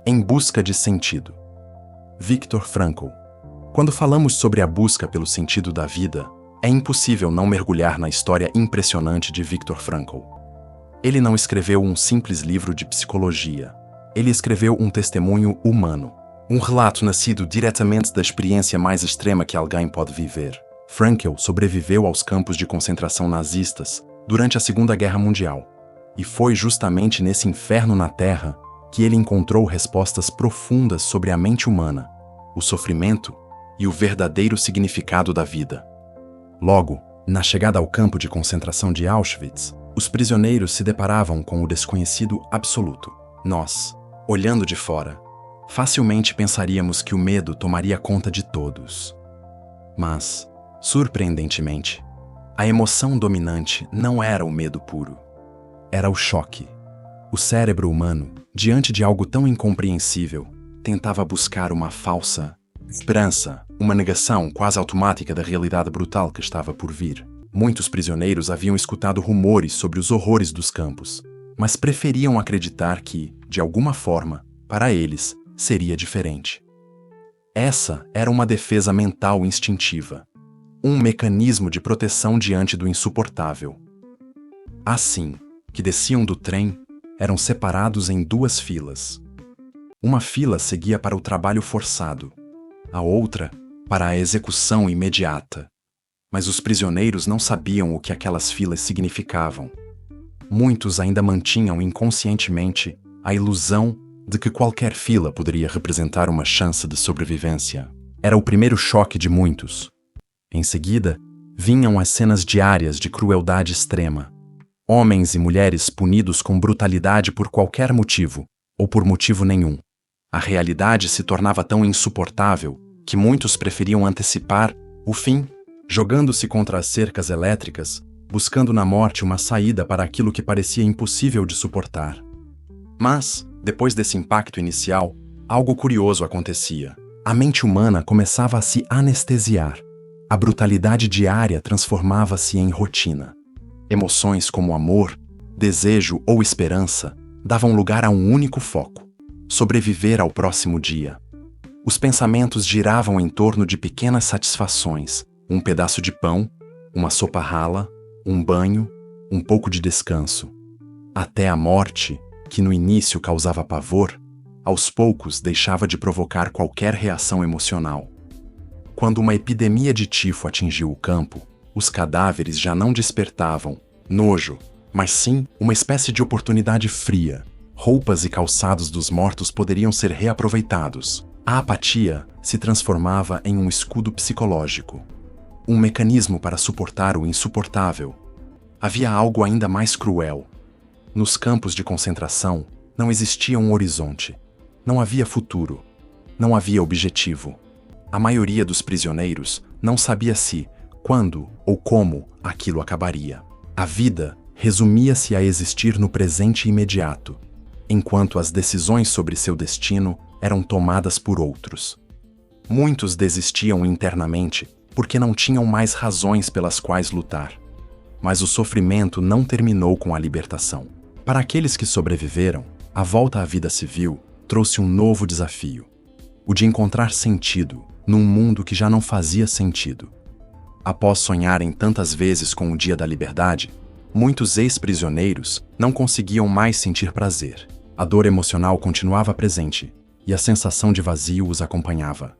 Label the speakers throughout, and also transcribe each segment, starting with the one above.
Speaker 1: Em busca de sentido. Viktor Frankl. Quando falamos sobre a busca pelo sentido da vida, é impossível não mergulhar na história impressionante de Viktor Frankl. Ele não escreveu um simples livro de psicologia. Ele escreveu um testemunho humano. Um relato nascido diretamente da experiência mais extrema que alguém pode viver. Frankl sobreviveu aos campos de concentração nazistas durante a Segunda Guerra Mundial. E foi justamente nesse inferno na Terra que ele encontrou respostas profundas sobre a mente humana, o sofrimento e o verdadeiro significado da vida. Logo, na chegada ao campo de concentração de Auschwitz, os prisioneiros se deparavam com o desconhecido absoluto. Nós, olhando de fora, facilmente pensaríamos que o medo tomaria conta de todos. Mas, surpreendentemente, a emoção dominante não era o medo puro. Era o choque. O cérebro humano, diante de algo tão incompreensível, tentava buscar uma falsa esperança, uma negação quase automática da realidade brutal que estava por vir. Muitos prisioneiros haviam escutado rumores sobre os horrores dos campos, mas preferiam acreditar que, de alguma forma, para eles, seria diferente. Essa era uma defesa mental instintiva, um mecanismo de proteção diante do insuportável. Assim que desciam do trem, eram separados em duas filas. Uma fila seguia para o trabalho forçado, a outra para a execução imediata. Mas os prisioneiros não sabiam o que aquelas filas significavam. Muitos ainda mantinham inconscientemente a ilusão de que qualquer fila poderia representar uma chance de sobrevivência. Era o primeiro choque de muitos. Em seguida, vinham as cenas diárias de crueldade extrema. Homens e mulheres punidos com brutalidade por qualquer motivo, ou por motivo nenhum. A realidade se tornava tão insuportável que muitos preferiam antecipar o fim, jogando-se contra as cercas elétricas, buscando na morte uma saída para aquilo que parecia impossível de suportar. Mas, depois desse impacto inicial, algo curioso acontecia. A mente humana começava a se anestesiar. A brutalidade diária transformava-se em rotina. Emoções como amor, desejo ou esperança davam lugar a um único foco: sobreviver ao próximo dia. Os pensamentos giravam em torno de pequenas satisfações: um pedaço de pão, uma sopa rala, um banho, um pouco de descanso. Até a morte, que no início causava pavor, aos poucos deixava de provocar qualquer reação emocional. Quando uma epidemia de tifo atingiu o campo, os cadáveres já não despertavam nojo, mas sim uma espécie de oportunidade fria. Roupas e calçados dos mortos poderiam ser reaproveitados. A apatia se transformava em um escudo psicológico, um mecanismo para suportar o insuportável. Havia algo ainda mais cruel. Nos campos de concentração não existia um horizonte, não havia futuro, não havia objetivo. A maioria dos prisioneiros não sabia se, quando ou como aquilo acabaria. A vida resumia-se a existir no presente imediato, enquanto as decisões sobre seu destino eram tomadas por outros. Muitos desistiam internamente porque não tinham mais razões pelas quais lutar. Mas o sofrimento não terminou com a libertação. Para aqueles que sobreviveram, a volta à vida civil trouxe um novo desafio: o de encontrar sentido num mundo que já não fazia sentido. Após sonharem tantas vezes com o dia da liberdade, muitos ex-prisioneiros não conseguiam mais sentir prazer. A dor emocional continuava presente, e a sensação de vazio os acompanhava.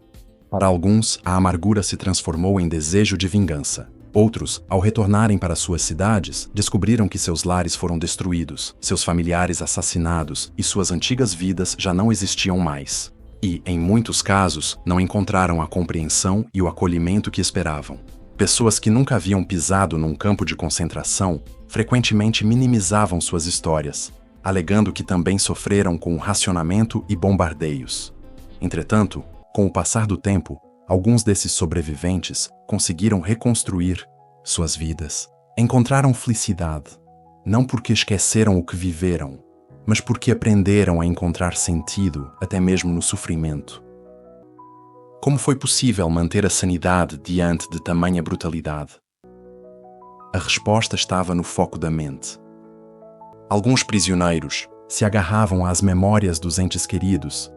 Speaker 1: Para alguns, a amargura se transformou em desejo de vingança. Outros, ao retornarem para suas cidades, descobriram que seus lares foram destruídos, seus familiares assassinados e suas antigas vidas já não existiam mais. E, em muitos casos, não encontraram a compreensão e o acolhimento que esperavam. Pessoas que nunca haviam pisado num campo de concentração frequentemente minimizavam suas histórias, alegando que também sofreram com o racionamento e bombardeios. Entretanto, com o passar do tempo, alguns desses sobreviventes conseguiram reconstruir suas vidas. Encontraram felicidade, não porque esqueceram o que viveram, mas porque aprenderam a encontrar sentido até mesmo no sofrimento. Como foi possível manter a sanidade diante de tamanha brutalidade? A resposta estava no foco da mente. Alguns prisioneiros se agarravam às memórias dos entes queridos,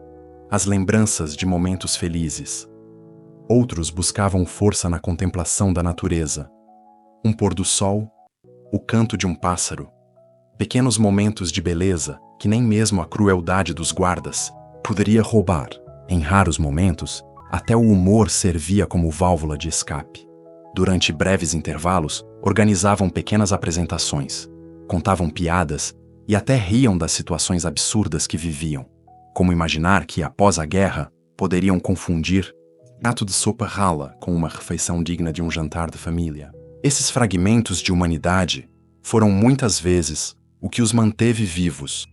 Speaker 1: as lembranças de momentos felizes. Outros buscavam força na contemplação da natureza. Um pôr do sol, o canto de um pássaro, pequenos momentos de beleza que nem mesmo a crueldade dos guardas poderia roubar. Em raros momentos, até o humor servia como válvula de escape. Durante breves intervalos, organizavam pequenas apresentações, contavam piadas e até riam das situações absurdas que viviam, como imaginar que, após a guerra, poderiam confundir um prato de sopa rala com uma refeição digna de um jantar de família. Esses fragmentos de humanidade foram muitas vezes o que os manteve vivos.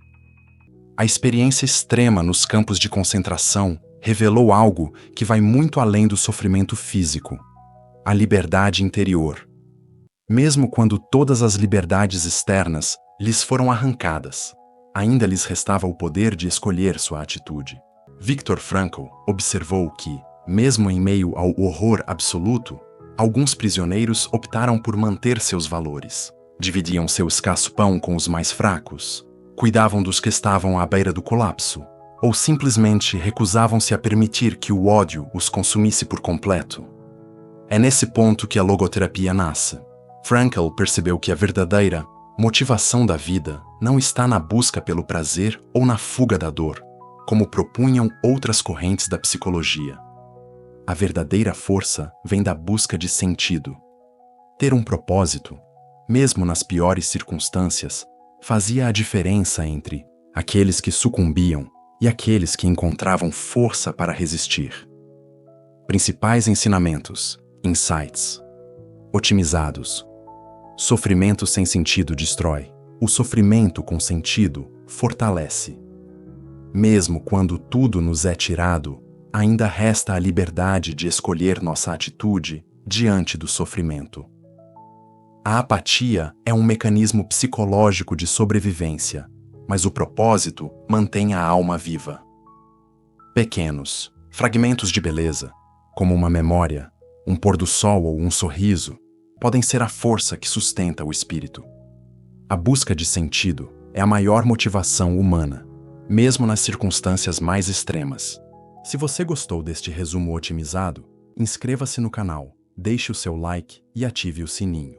Speaker 1: A experiência extrema nos campos de concentração revelou algo que vai muito além do sofrimento físico: a liberdade interior. Mesmo quando todas as liberdades externas lhes foram arrancadas, ainda lhes restava o poder de escolher sua atitude. Viktor Frankl observou que, mesmo em meio ao horror absoluto, alguns prisioneiros optaram por manter seus valores. Dividiam seu escasso pão com os mais fracos, cuidavam dos que estavam à beira do colapso, ou simplesmente recusavam-se a permitir que o ódio os consumisse por completo. É nesse ponto que a logoterapia nasce. Frankl percebeu que a verdadeira motivação da vida não está na busca pelo prazer ou na fuga da dor, como propunham outras correntes da psicologia. A verdadeira força vem da busca de sentido. Ter um propósito, mesmo nas piores circunstâncias, fazia a diferença entre aqueles que sucumbiam e aqueles que encontravam força para resistir. Principais ensinamentos, insights. Otimizados. Sofrimento sem sentido destrói. O sofrimento com sentido fortalece. Mesmo quando tudo nos é tirado, ainda resta a liberdade de escolher nossa atitude diante do sofrimento. A apatia é um mecanismo psicológico de sobrevivência, mas o propósito mantém a alma viva. Pequenos fragmentos de beleza, como uma memória, um pôr do sol ou um sorriso, podem ser a força que sustenta o espírito. A busca de sentido é a maior motivação humana, mesmo nas circunstâncias mais extremas. Se você gostou deste resumo otimizado, inscreva-se no canal, deixe o seu like e ative o sininho.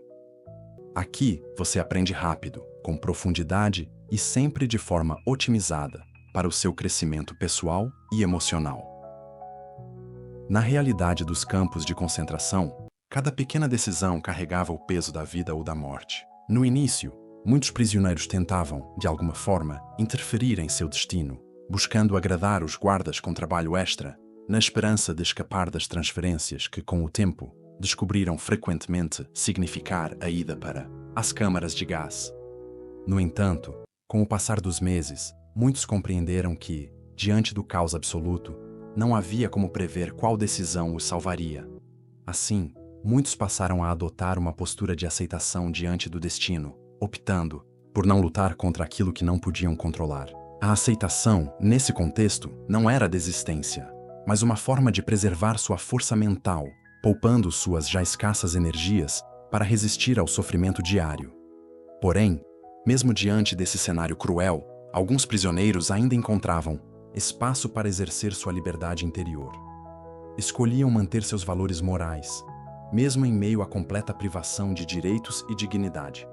Speaker 1: Aqui você aprende rápido, com profundidade e sempre de forma otimizada para o seu crescimento pessoal e emocional. Na realidade dos campos de concentração, cada pequena decisão carregava o peso da vida ou da morte. No início, muitos prisioneiros tentavam, de alguma forma, interferir em seu destino, buscando agradar os guardas com trabalho extra, na esperança de escapar das transferências que, com o tempo, descobriram frequentemente significar a ida para as câmaras de gás. No entanto, com o passar dos meses, muitos compreenderam que, diante do caos absoluto, não havia como prever qual decisão os salvaria. Assim, muitos passaram a adotar uma postura de aceitação diante do destino, optando por não lutar contra aquilo que não podiam controlar. A aceitação, nesse contexto, não era desistência, mas uma forma de preservar sua força mental, poupando suas já escassas energias para resistir ao sofrimento diário. Porém, mesmo diante desse cenário cruel, alguns prisioneiros ainda encontravam espaço para exercer sua liberdade interior. Escolhiam manter seus valores morais, mesmo em meio à completa privação de direitos e dignidade.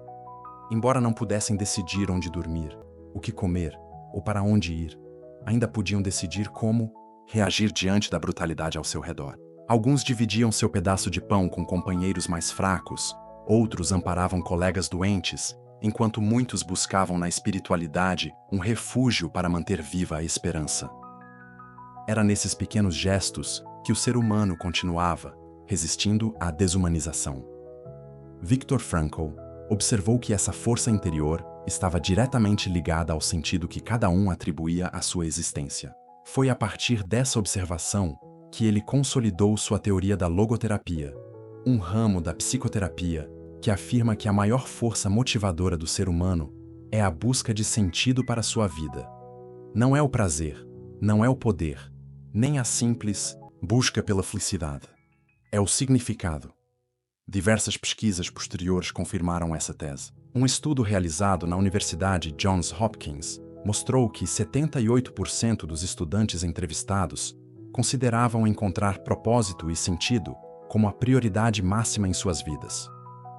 Speaker 1: Embora não pudessem decidir onde dormir, o que comer ou para onde ir, ainda podiam decidir como reagir diante da brutalidade ao seu redor. Alguns dividiam seu pedaço de pão com companheiros mais fracos, outros amparavam colegas doentes, enquanto muitos buscavam na espiritualidade um refúgio para manter viva a esperança. Era nesses pequenos gestos que o ser humano continuava, resistindo à desumanização. Viktor Frankl observou que essa força interior estava diretamente ligada ao sentido que cada um atribuía à sua existência. Foi a partir dessa observação que ele consolidou sua teoria da logoterapia, um ramo da psicoterapia que afirma que a maior força motivadora do ser humano é a busca de sentido para sua vida. Não é o prazer, não é o poder, nem a simples busca pela felicidade. É o significado. Diversas pesquisas posteriores confirmaram essa tese. Um estudo realizado na Universidade Johns Hopkins mostrou que 78% dos estudantes entrevistados consideravam encontrar propósito e sentido como a prioridade máxima em suas vidas.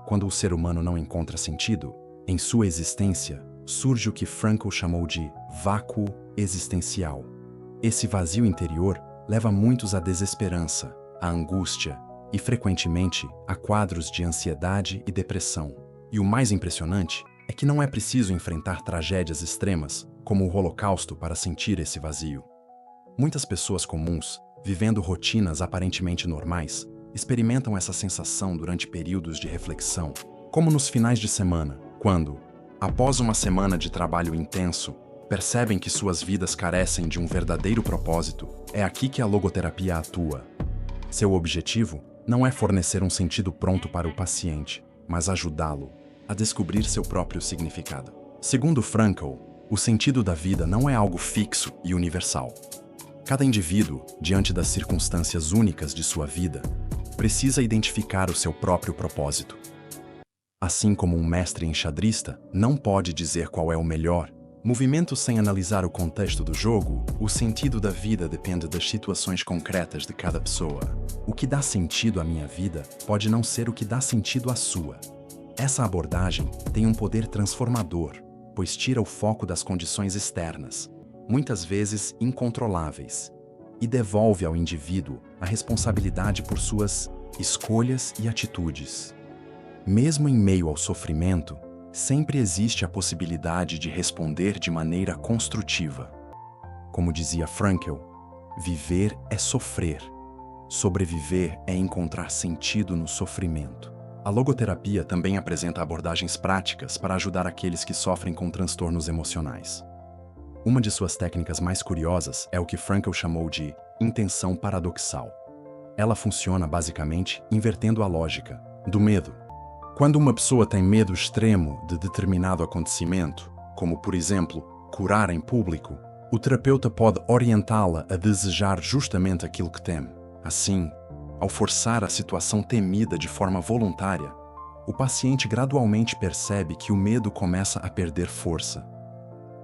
Speaker 1: Quando o ser humano não encontra sentido em sua existência, surge o que Frankl chamou de vácuo existencial. Esse vazio interior leva muitos à desesperança, à angústia e, frequentemente, a quadros de ansiedade e depressão. E o mais impressionante é que não é preciso enfrentar tragédias extremas, como o Holocausto, para sentir esse vazio. Muitas pessoas comuns, vivendo rotinas aparentemente normais, experimentam essa sensação durante períodos de reflexão, como nos finais de semana, quando, após uma semana de trabalho intenso, percebem que suas vidas carecem de um verdadeiro propósito. É aqui que a logoterapia atua. Seu objetivo não é fornecer um sentido pronto para o paciente, mas ajudá-lo a descobrir seu próprio significado. Segundo Frankl, o sentido da vida não é algo fixo e universal. Cada indivíduo, diante das circunstâncias únicas de sua vida, precisa identificar o seu próprio propósito. Assim como um mestre enxadrista não pode dizer qual é o melhor movimento sem analisar o contexto do jogo, o sentido da vida depende das situações concretas de cada pessoa. O que dá sentido à minha vida pode não ser o que dá sentido à sua. Essa abordagem tem um poder transformador, pois tira o foco das condições externas, muitas vezes incontroláveis, e devolve ao indivíduo a responsabilidade por suas escolhas e atitudes. Mesmo em meio ao sofrimento, sempre existe a possibilidade de responder de maneira construtiva. Como dizia Frankl, viver é sofrer. Sobreviver é encontrar sentido no sofrimento. A logoterapia também apresenta abordagens práticas para ajudar aqueles que sofrem com transtornos emocionais. Uma de suas técnicas mais curiosas é o que Frankl chamou de intenção paradoxal. Ela funciona basicamente invertendo a lógica do medo. Quando uma pessoa tem medo extremo de determinado acontecimento, como por exemplo, curar em público, o terapeuta pode orientá-la a desejar justamente aquilo que teme. Assim, ao forçar a situação temida de forma voluntária, o paciente gradualmente percebe que o medo começa a perder força.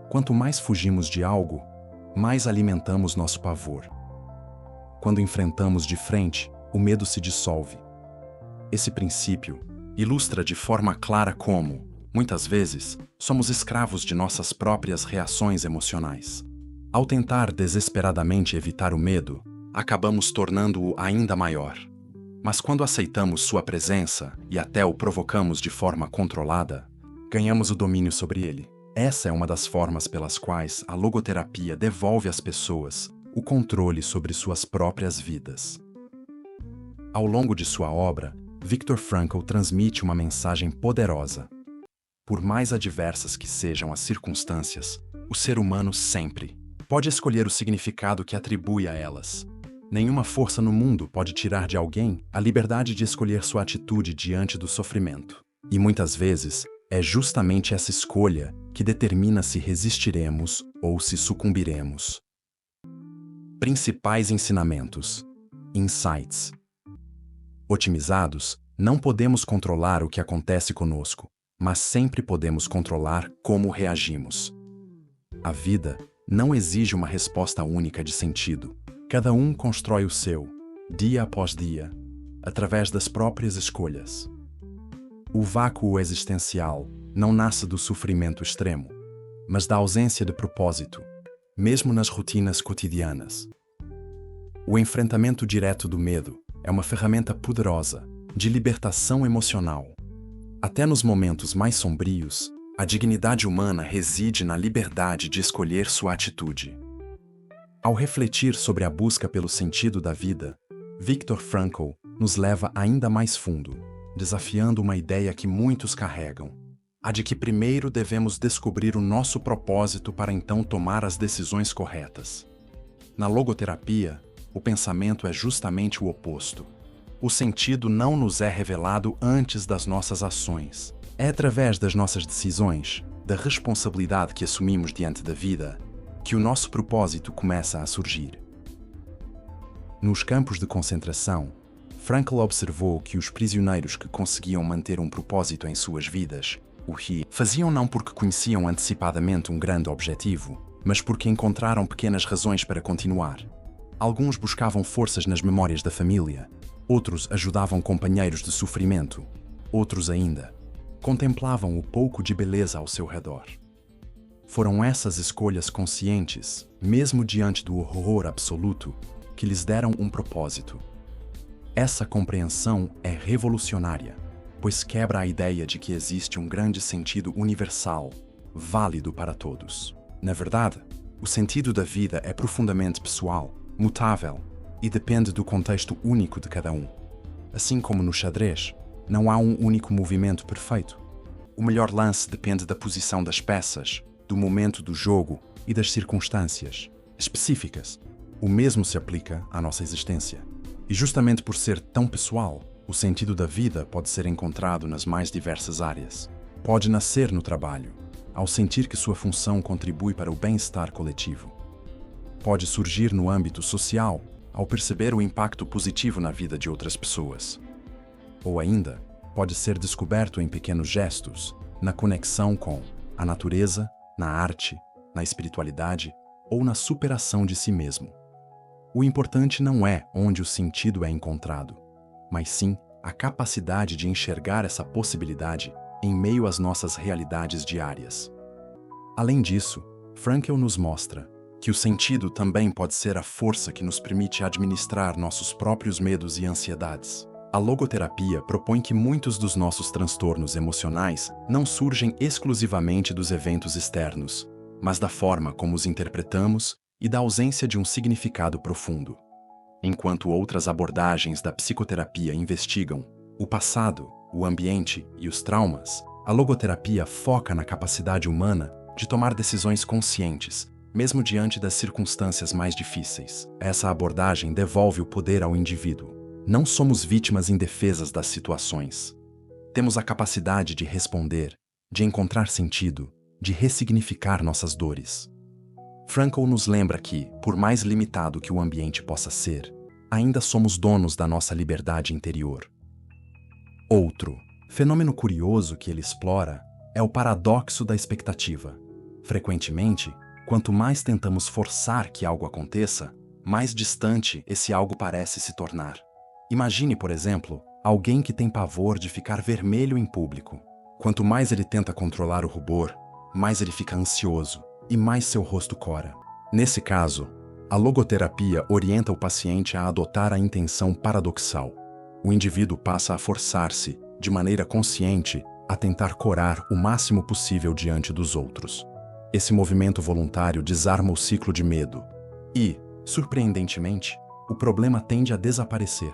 Speaker 1: Quanto mais fugimos de algo, mais alimentamos nosso pavor. Quando enfrentamos de frente, o medo se dissolve. Esse princípio ilustra de forma clara como, muitas vezes, somos escravos de nossas próprias reações emocionais. Ao tentar desesperadamente evitar o medo, acabamos tornando-o ainda maior. Mas quando aceitamos sua presença e até o provocamos de forma controlada, ganhamos o domínio sobre ele. Essa é uma das formas pelas quais a logoterapia devolve às pessoas o controle sobre suas próprias vidas. Ao longo de sua obra, Viktor Frankl transmite uma mensagem poderosa. Por mais adversas que sejam as circunstâncias, o ser humano sempre pode escolher o significado que atribui a elas. Nenhuma força no mundo pode tirar de alguém a liberdade de escolher sua atitude diante do sofrimento. E muitas vezes, é justamente essa escolha que determina se resistiremos ou se sucumbiremos. Principais ensinamentos. Insights. Otimizados, não podemos controlar o que acontece conosco, mas sempre podemos controlar como reagimos. A vida não exige uma resposta única de sentido. Cada um constrói o seu, dia após dia, através das próprias escolhas. O vácuo existencial não nasce do sofrimento extremo, mas da ausência de propósito, mesmo nas rotinas cotidianas. O enfrentamento direto do medo é uma ferramenta poderosa de libertação emocional. Até nos momentos mais sombrios, a dignidade humana reside na liberdade de escolher sua atitude. Ao refletir sobre a busca pelo sentido da vida, Viktor Frankl nos leva ainda mais fundo, desafiando uma ideia que muitos carregam, a de que primeiro devemos descobrir o nosso propósito para então tomar as decisões corretas. Na logoterapia, o pensamento é justamente o oposto. O sentido não nos é revelado antes das nossas ações. É através das nossas decisões, da responsabilidade que assumimos diante da vida, que o nosso propósito começa a surgir. Nos campos de concentração, Frankl observou que os prisioneiros que conseguiam manter um propósito em suas vidas o ri, faziam não porque conheciam antecipadamente um grande objetivo, mas porque encontraram pequenas razões para continuar. Alguns buscavam forças nas memórias da família, outros ajudavam companheiros de sofrimento, outros ainda contemplavam o pouco de beleza ao seu redor. Foram essas escolhas conscientes, mesmo diante do horror absoluto, que lhes deram um propósito. Essa compreensão é revolucionária, pois quebra a ideia de que existe um grande sentido universal, válido para todos. Na verdade, o sentido da vida é profundamente pessoal, mutável e depende do contexto único de cada um. Assim como no xadrez, não há um único movimento perfeito. O melhor lance depende da posição das peças, do momento do jogo e das circunstâncias específicas. O mesmo se aplica à nossa existência. E justamente por ser tão pessoal, o sentido da vida pode ser encontrado nas mais diversas áreas. Pode nascer no trabalho, ao sentir que sua função contribui para o bem-estar coletivo. Pode surgir no âmbito social, ao perceber o impacto positivo na vida de outras pessoas. Ou ainda, pode ser descoberto em pequenos gestos, na conexão com a natureza, na arte, na espiritualidade ou na superação de si mesmo. O importante não é onde o sentido é encontrado, mas sim a capacidade de enxergar essa possibilidade em meio às nossas realidades diárias. Além disso, Frankl nos mostra que o sentido também pode ser a força que nos permite administrar nossos próprios medos e ansiedades. A logoterapia propõe que muitos dos nossos transtornos emocionais não surgem exclusivamente dos eventos externos, mas da forma como os interpretamos e da ausência de um significado profundo. Enquanto outras abordagens da psicoterapia investigam o passado, o ambiente e os traumas, a logoterapia foca na capacidade humana de tomar decisões conscientes, mesmo diante das circunstâncias mais difíceis. Essa abordagem devolve o poder ao indivíduo. Não somos vítimas indefesas das situações. Temos a capacidade de responder, de encontrar sentido, de ressignificar nossas dores. Frankl nos lembra que, por mais limitado que o ambiente possa ser, ainda somos donos da nossa liberdade interior. Outro fenômeno curioso que ele explora é o paradoxo da expectativa. Frequentemente, quanto mais tentamos forçar que algo aconteça, mais distante esse algo parece se tornar. Imagine, por exemplo, alguém que tem pavor de ficar vermelho em público. Quanto mais ele tenta controlar o rubor, mais ele fica ansioso e mais seu rosto cora. Nesse caso, a logoterapia orienta o paciente a adotar a intenção paradoxal. O indivíduo passa a forçar-se, de maneira consciente, a tentar corar o máximo possível diante dos outros. Esse movimento voluntário desarma o ciclo de medo e, surpreendentemente, o problema tende a desaparecer.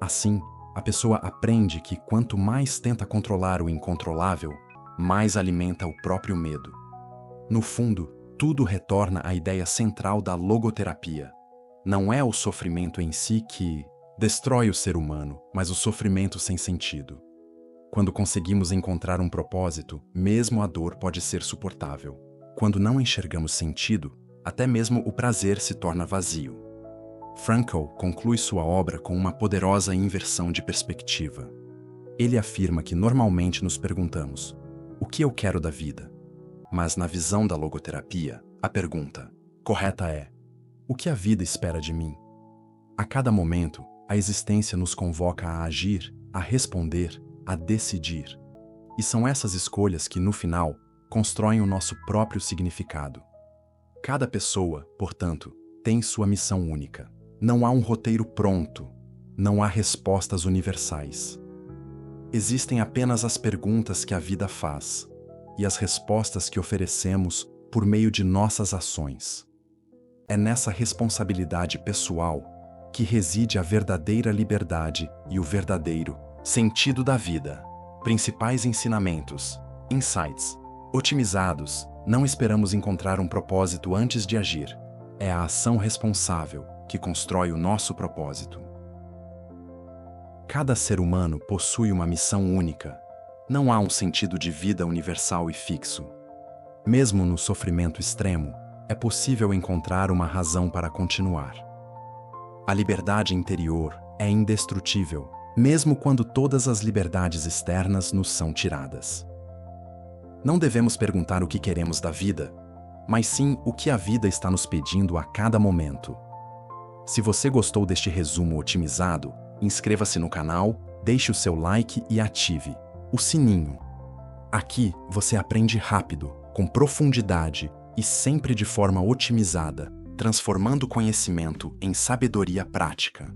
Speaker 1: Assim, a pessoa aprende que quanto mais tenta controlar o incontrolável, mais alimenta o próprio medo. No fundo, tudo retorna à ideia central da logoterapia. Não é o sofrimento em si que destrói o ser humano, mas o sofrimento sem sentido. Quando conseguimos encontrar um propósito, mesmo a dor pode ser suportável. Quando não enxergamos sentido, até mesmo o prazer se torna vazio. Frankl conclui sua obra com uma poderosa inversão de perspectiva. Ele afirma que normalmente nos perguntamos: o que eu quero da vida? Mas na visão da logoterapia, a pergunta correta é: o que a vida espera de mim? A cada momento, a existência nos convoca a agir, a responder, a decidir. E são essas escolhas que, no final, constroem o nosso próprio significado. Cada pessoa, portanto, tem sua missão única. Não há um roteiro pronto, não há respostas universais. Existem apenas as perguntas que a vida faz e as respostas que oferecemos por meio de nossas ações. É nessa responsabilidade pessoal que reside a verdadeira liberdade e o verdadeiro sentido da vida. Principais ensinamentos, insights. Otimizados, não esperamos encontrar um propósito antes de agir. É a ação responsável que constrói o nosso propósito. Cada ser humano possui uma missão única. Não há um sentido de vida universal e fixo. Mesmo no sofrimento extremo, é possível encontrar uma razão para continuar. A liberdade interior é indestrutível, mesmo quando todas as liberdades externas nos são tiradas. Não devemos perguntar o que queremos da vida, mas sim o que a vida está nos pedindo a cada momento. Se você gostou deste resumo otimizado, inscreva-se no canal, deixe o seu like e ative o sininho. Aqui você aprende rápido, com profundidade e sempre de forma otimizada, transformando conhecimento em sabedoria prática.